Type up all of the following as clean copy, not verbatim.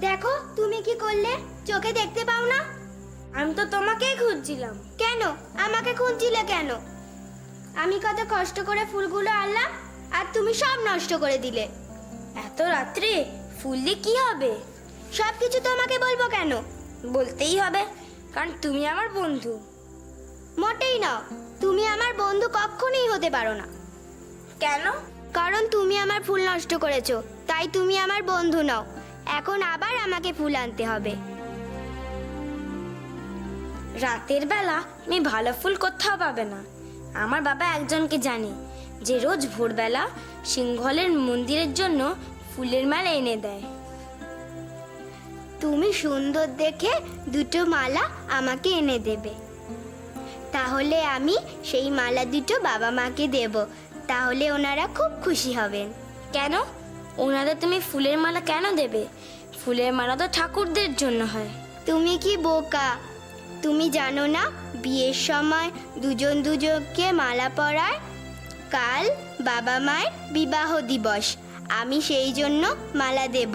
দেখো তুমি কি করলে, চোখে দেখতে পাও না? আমি তো তোমাকেই খুঁজছিলাম। কেন আমাকে খুঁজছিলে কেন? আমি কত কষ্ট করে ফুলগুলো আনলাম আর তুমি সব নষ্ট করে দিলে। এত রাত্রে ফুল দিয়ে কি হবে? সব কিছু তোমাকে বলবো কেন? বলতেই হবে, কারণ তুমি আমার বন্ধু। মোটেই না, তুমি আমার বন্ধু কখনোই হতে পারো না। কেন? কারণ তুমি আমার ফুল নষ্ট করেছো, তাই তুমি আমার বন্ধু নও। এখন আবার আমাকে ফুল আনতে হবে। রাতের বেলা তুমি ভালো ফুল কোথাও পাবে না। আমার বাবা একজনকে জানে যে রোজ ভোরবেলা সিংহলের মন্দিরের জন্য ফুলের মালা এনে দেয়। তুমি সুন্দর দেখে দুটো মালা আমাকে এনে দেবে, তাহলে আমি সেই মালা দুটো বাবা মাকে দেব, তাহলে ওনারা খুব খুশি হবেন। কেন? ওনাদের তুমি ফুলের মালা কেন দেবে? ফুলের মালা তো ঠাকুরদের জন্য হয়। তুমি কি বোকা? তুমি জানো না বিয়ের সময় দুজন দুজনকে মালা পরায়? কাল বাবা মায়ের বিবাহ দিবস, আমি সেই জন্য মালা দেব।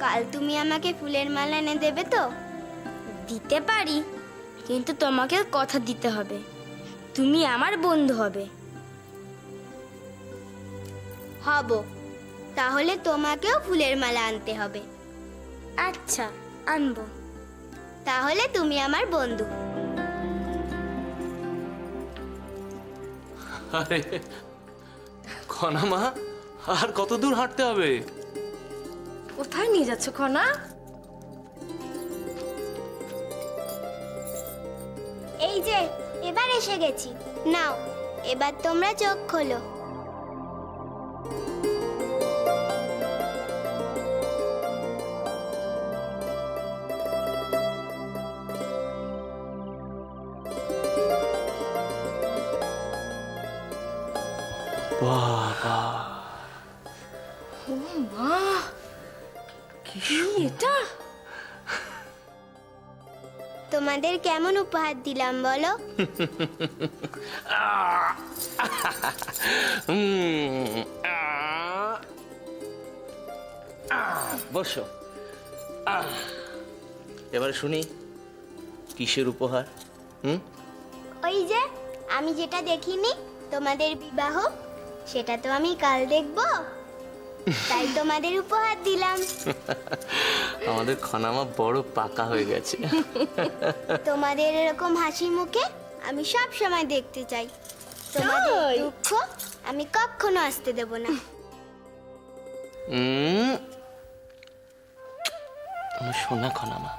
কাল তুমি আমাকে ফুলের মালা এনে দেবে তো? দিতে পারি, কিন্তু তোমাকে কথা দিতে হবে, তুমি আমার বন্ধু হবে। হব, তাহলে তোমাকেও ফুলের মালা আনতে হবে। আচ্ছা, আনবো। তাহলে তুমি আমার বন্ধু। আরে খনা মা, আর কত দূর হাঁটতে হবে? কোথায় নিয়ে যাচ্ছ খনা? এই যে এবার এসে গেছি, নাও এবার তোমরা চোখ খোলো। বাবা, ও মা, কি এটা? তোমাদের কেমন উপহার দিলাম বলো? বসো। এবারে শুনি কিসের উপহার? ওই যে আমি যেটা দেখিনি, তোমাদের বিবাহ, সেটা তো আমি কাল দেখবো, তাই তোমাদের উপহার দিলাম। আমাদের খনামা বড় পাকা হয়ে গেছে। তোমাদের এরকম হাসি মুখে আমি সব সময় দেখতে চাই। তোমাদের তাই? দুঃখ আমি কখনো আসতে দেব না। আমার সোনা খনামা।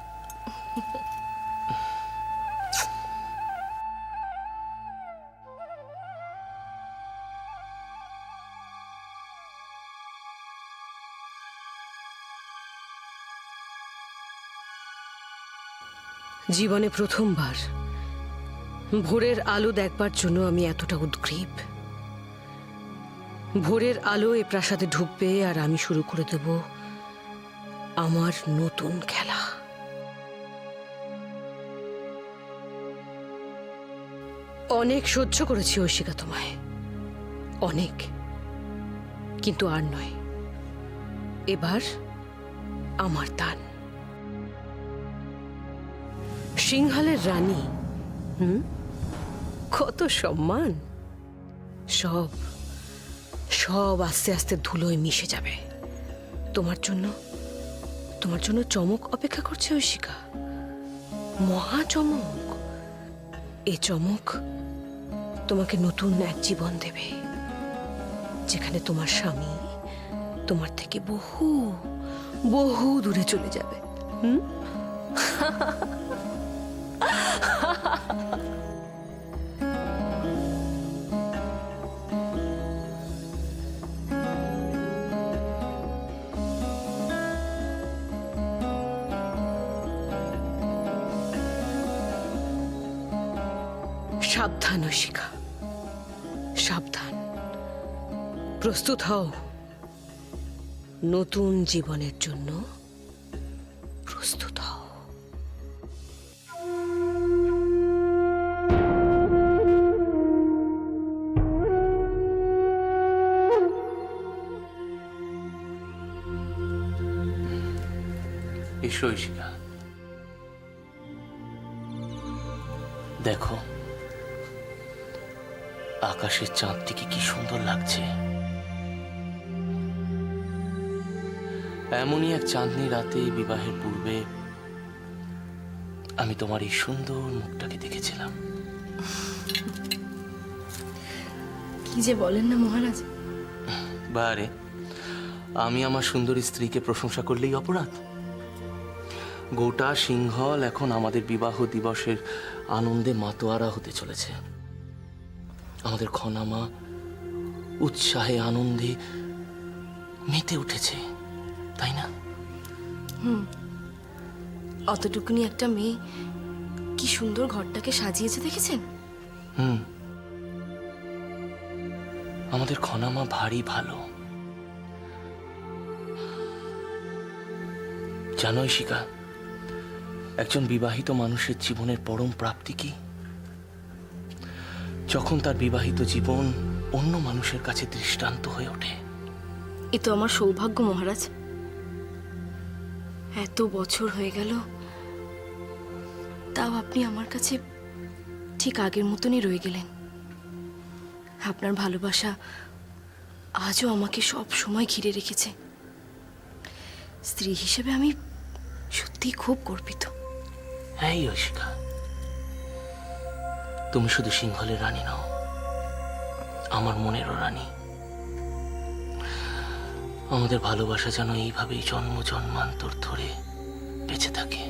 জীবনে প্রথমবার ভোরের আলো দেখবার জন্য আমি এতটা উদ্গ্রীব। ভোরের আলো এ প্রাসাদে ঢুকবে আর আমি শুরু করে দেব আমার নতুন খেলা। অনেক সহ্য করেছি ঐশিকা তোমায়, অনেক, কিন্তু আর নয়। এবার আমার দান। সিংহলের রানী, কত সম্মান, সব সব আস্তে আস্তে ধুলোয় মিশে যাবে। তোমার জন্য চমক অপেক্ষা করছে ঐশিকা, মহা চমক। এ চমক তোমাকে নতুন এক জীবন দেবে, যেখানে তোমার স্বামী তোমার থেকে বহু বহু দূরে চলে যাবে। সাবধান ঐশিকা, সাবধান। প্রস্তুত হও নতুন জীবনের জন্য, প্রস্তুত হও। এসো ঈশিকা। দেখো আকাশের চাঁদটিকে কি সুন্দর লাগছে। এমনই এক চাঁদনি রাতে বিবাহের পূর্বে আমি তোমার এই সুন্দর মুখটাকে দেখেছিলাম। কি যে বলেন না মহারাজ। বারে, আমি আমার সুন্দরী স্ত্রীকে প্রশংসা করলেই অপরাধ? গোটা সিংহল এখন আমাদের বিবাহ দিবসের আনন্দে মাতোয়ারা হতে চলেছে। আমাদের খনামা উৎসাহে আনন্দে মেতে উঠেছে, তাই না? অতটুকুনি একটা মেয়ে কি সুন্দর ঘরটাকে সাজিয়েছে দেখেছেন? আমাদের খনামা ভারী ভালো। জানো ঈশিকা, একজন বিবাহিত মানুষের জীবনের পরম প্রাপ্তি কি? যখন তার বিবাহিত জীবন অন্য মানুষের কাছে দৃষ্টান্ত হয়ে ওঠে। এ তো আমার সৌভাগ্য মহারাজ। এত বছর হয়ে গেল, তাও আপনি আমার কাছে ঠিক আগের মতনই রয়ে গেলেন। আপনার ভালোবাসা আজও আমাকে সব সময় ঘিরে রেখেছে। স্ত্রী হিসেবে আমি সত্যি খুব গর্বিত। হ্যাঁ ঈশিকা, তুমি শুধু সিংহলের রানী নও, আমার মনেরও রানী। আমাদের ভালোবাসা যেন এইভাবেই জন্ম জন্মান্তর ধরে বেঁচে থাকে।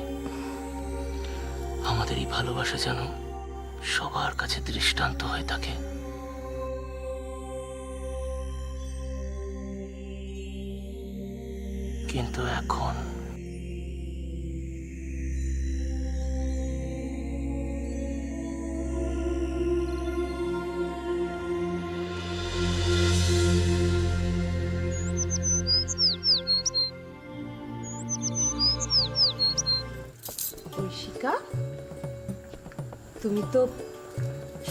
আমাদের এই ভালোবাসা যেন সবার কাছে দৃষ্টান্ত হয়ে থাকে। কিন্তু এখন ঐশিকা, তুমি তো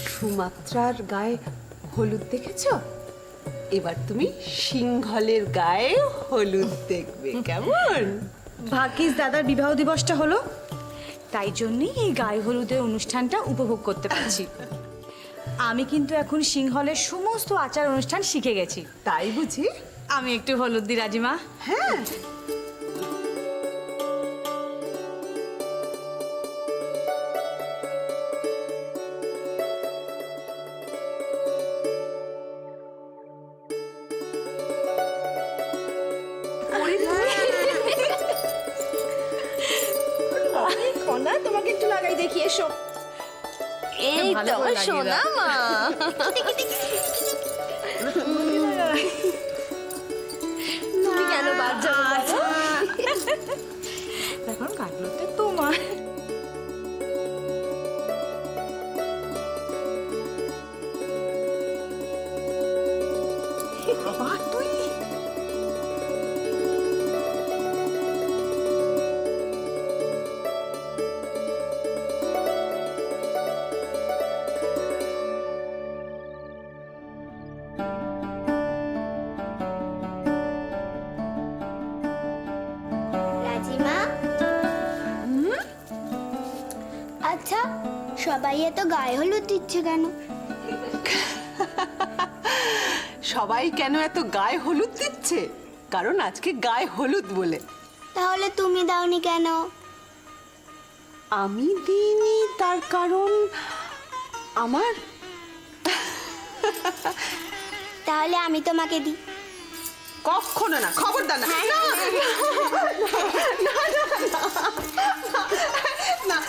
সুমাত্রার গায়ে হলুদ দেখেছ, এবার তুমি সিংহলের গায়ে হলুদ দেখবে। কেমন? ভাগ্যিস দাদার বিবাহ দিবসটা হলো, তাই জন্যই এই গায়ে হলুদের অনুষ্ঠানটা উপভোগ করতে পারছি। আমি কিন্তু এখন সিংহলের সমস্ত আচার অনুষ্ঠান শিখে গেছি। তাই বুঝি? আমি একটু হলুদ দিই রাজিমা। হ্যাঁ, তোমাকে একটু লাগাই দেখি, এসো। এই তো সোনা মা। তুমি কেন বাদ যাবে বাবা? এখন কাটলোতে তোমার। রাজিমা, আচ্ছা সবাই এত গায়ে হলুদ দিচ্ছে কেন? সবাই কেন এত গায়ে হলুদ দিচ্ছে? কারণ আজকে গায়ে হলুদ বলে। তাহলে তুমি দাওনি কেন? আমি দিইনি তার কারণ আমার তাহলে আমি তোমাকে দিই। কখনো না, খবরদার না। না, না, না, না।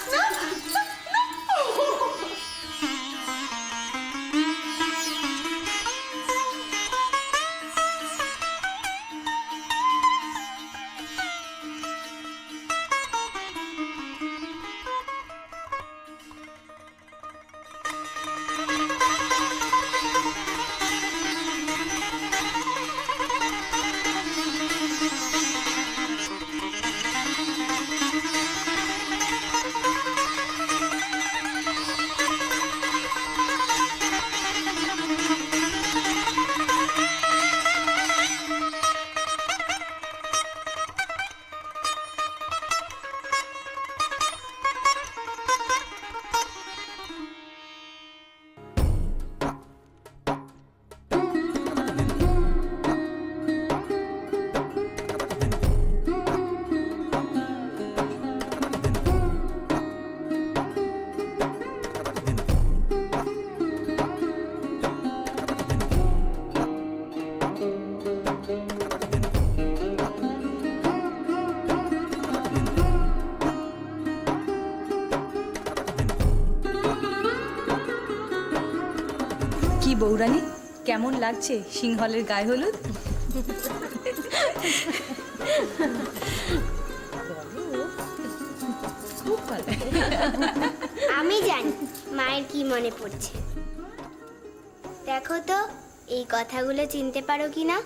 কি বৌরানী, কেমন লাগছে সিংহলের গায়ে হলুদ? আমি জানি মায়ের কি মনে পড়ছে। দেখো তো এই কথাগুলো চিনতে পারো কি না?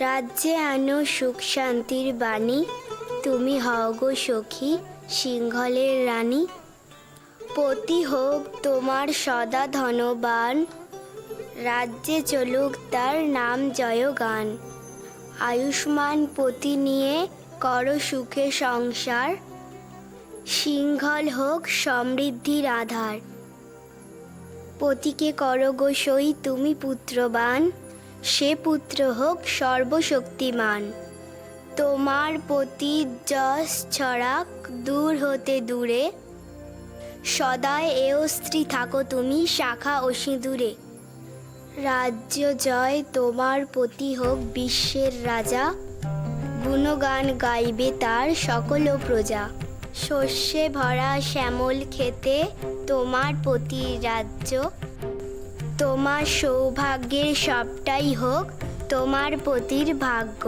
রাজ্যে আনো সুখ শান্তির বাণী, তুমি হও গো সখী সিংহলের রানী। পতি হোক তোমার সদা ধনবান, রাজ্যে চলুক তার নাম জয়গান। আয়ুষ্মান পতি নিয়ে করো সুখে সংসার, সিংহল হোক সমৃদ্ধির আধার। পতিকে করো গো সই তুমি পুত্রবান, সে পুত্র হোক সর্বশক্তিমান। তোমার পতি যশ ছড়াক দূর হতে দূরে, সদায় এও স্ত্রী থাকো তুমি শাখা ও সিঁদুরে। রাজ্য জয় তোমার পতি হোক বিশ্বের রাজা, গুণগান গাইবে তার সকল প্রজা। শস্যে ভরা শ্যামল খেতে তোমার পতি রাজ্য, তোমার সৌভাগ্যের সবটাই হোক তোমার পতির ভাগ্য।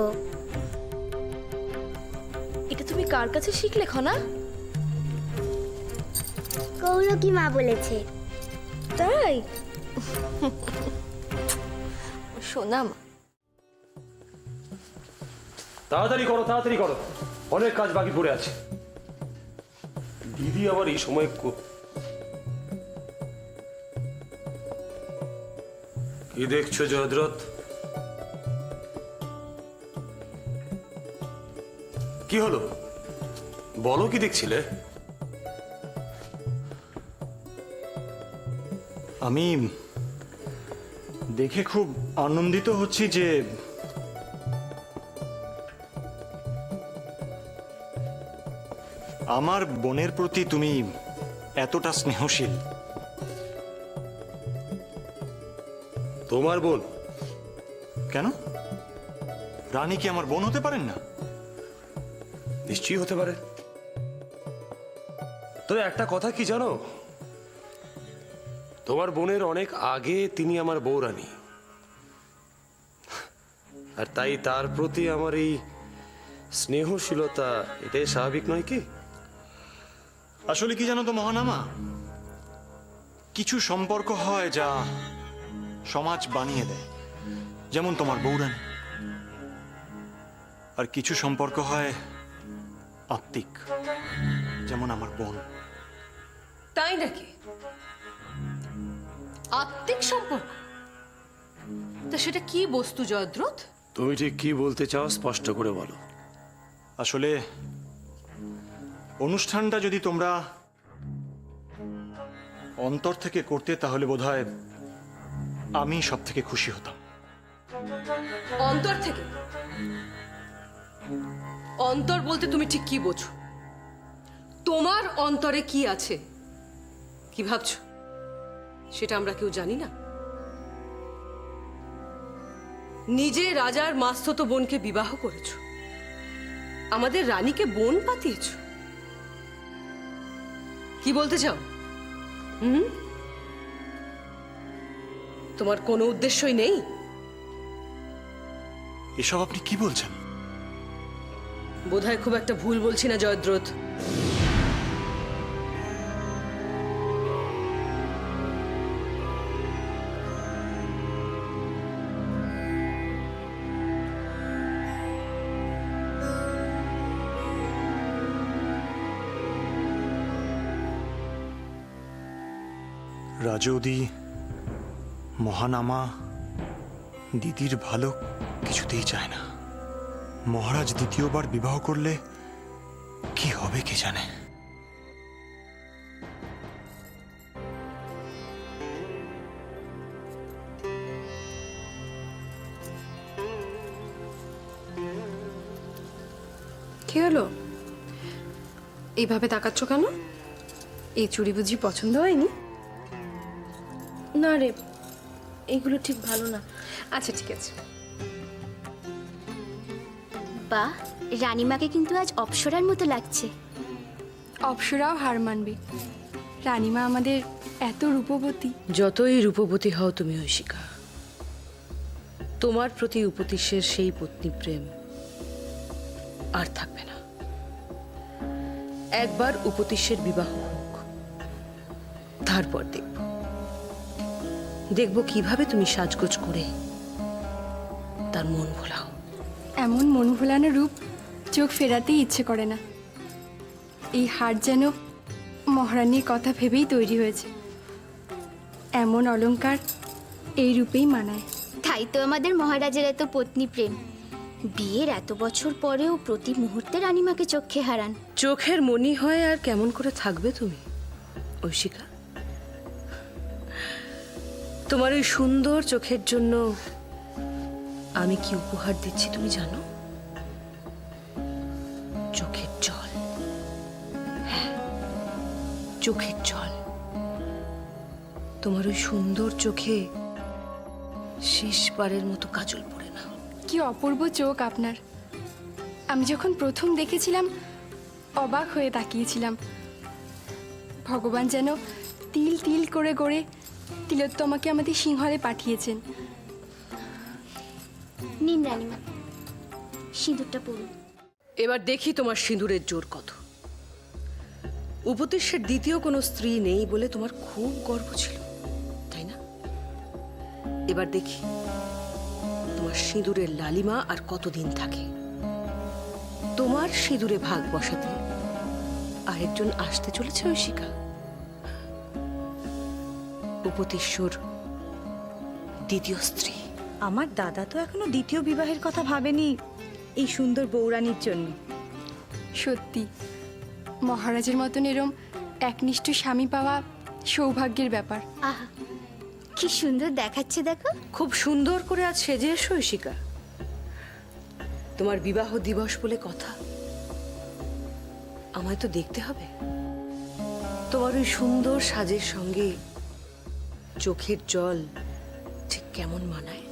এটা তুমি কার কাছে শিখলে খনা? কৌরকি মা বলেছে। তাই? শোনা মা। তাড়াতাড়ি করো, তাড়াতাড়ি করো, অনেক কাজ বাকি পড়ে আছে। দিদি আবার এই সময় কি দেখছো জয়দ্রথ? কি হলো বলো, কি দেখছিলে? আমি দেখে খুব আনন্দিত হচ্ছি যে আমার বোনের প্রতি তুমি এতটা স্নেহশীল। তোমার বোন? কেন, রানী কি আমার বোন হতে পারেন না? নিশ্চয়ই হতে পারে। তবে একটা কথা কি জানো, তোমার বোনের অনেক আগে তিনি আমার বউরানী, আর তাই তার প্রতি আমার এই স্নেহশীলতা, এটাই স্বাভাবিক নয় কি? আসলে কি জানো তো মহানামা, কিছু সম্পর্ক হয় যা সমাজ বানিয়ে দেয়, যেমন তোমার বউরানী। আর কিছু সম্পর্ক হয় আত্মিক, যেমন আমার বোন। তাই নাকি? আত্মিক সম্পর্ক? তা সেটা কি বস্তু জয়দ্রথ? তুমি ঠিক কি বলতে চাও স্পষ্ট করে বলো। আসলে অনুষ্ঠানটা যদি তোমরা অন্তর থেকে করতে তাহলে বোধহয় আমি সব থেকে খুশি হতাম। অন্তর থেকে? অন্তর বলতে তুমি ঠিক কি বোঝো? তোমার অন্তরে কি আছে, কি ভাবছো, সেটা আমরা কেউ জানি না। নিজে রাজার মাস্তুতো বোনকে বিবাহ করেছো, আমাদের রানীকে বোন পাতিয়েছ। কি বলতে চাও? তোমার কোনো উদ্দেশ্যই নেই? এসব আপনি কি বলছেন? বোধহয় খুব একটা ভুল বলছি না জয়দ্রথ? রাজৌদি, মহানামা দিদির ভালো কিছুতেই চায় না। মহারাজ দ্বিতীয়বার বিবাহ করলে কি হবে কে জানে। কি হলো, এইভাবে তাকাচ্ছ কেন? এই চুড়ি বুঝি পছন্দ হয়নি? না রে, এইগুলো ঠিক ভালো না। আচ্ছা ঠিক আছে। বাহ, রানীমাকে কিন্তু আজ অপ্সরার মতো লাগছে। অপ্সরাও হার মানবে। রানীমা আমাদের এত রূপবতী। যতই রূপবতী হও তুমি ঐশিকা, তোমার প্রতি উপতিশের সেই পত্নী প্রেম আর থাকবে না। একবার উপতিশের বিবাহ হোক, তারপর দেখব কিভাবে তুমি সাজগোজ করে তার মন ভোলাও। এমন মন ভোলানো রূপ চোখ ফেরাতেই ইচ্ছে করে না। এই হার যেন মহারানীর কথা ভেবেই তৈরি হয়েছে। এমন অলংকার এই রূপেই মানায়। তাই তো আমাদের মহারাজের এত পত্নী প্রেম। বিয়ের এত বছর পরেও প্রতি মুহূর্তে রানীমাকে চোখে হারান। চোখের মনি হয়ে আর কেমন করে থাকবে তুমি ঐশিকা? তোমার ওই সুন্দর চোখের জন্য আমি কি উপহার দিচ্ছি তুমি জানো? চোখের জল। হ্যাঁ, চোখের জল। তোমার ওই সুন্দর চোখে শেষবারের মতো কাজল পড়ে না। কি অপূর্ব চোখ আপনার! আমি যখন প্রথম দেখেছিলাম অবাক হয়ে তাকিয়েছিলাম। ভগবান যেন তিল তিল করে গড়ে তিলোত্তমাকে আমাদের সিংহলে পাঠিয়েছেন। নিন রানীমা, সিঁদুরটা পড়ুন। এবার দেখি তোমার সিঁদুরের জোর কত। উপতিশের দ্বিতীয় কোনো স্ত্রী নেই বলে তোমার খুব গর্ব ছিল, তাই না? এবার দেখি তোমার সিঁদুরের লালিমা আর কতদিন থাকে। তোমার সিঁদুরে ভাগ বসাতে আরেকজন আসতে চলেছে ঐশিকা, উপতিশ্বর দ্বিতীয় স্ত্রী। আমার দাদা তো এখনো দ্বিতীয় বিবাহের কথা ভাবেনি এই সুন্দর বৌরানীর জন্য। সত্যি মহারাজের মতন এরম একনিষ্ঠ স্বামী পাওয়া সৌভাগ্যের ব্যাপার। আহা, কি সুন্দর দেখাচ্ছে দেখো। খুব সুন্দর করে আজ সেজে এসো ঐশিকা। তোমার বিবাহ দিবস বলে কথা, আমায় তো দেখতে হবে তোমার ওই সুন্দর সাজের সঙ্গে চোখের জল ঠিক কেমন মানায়।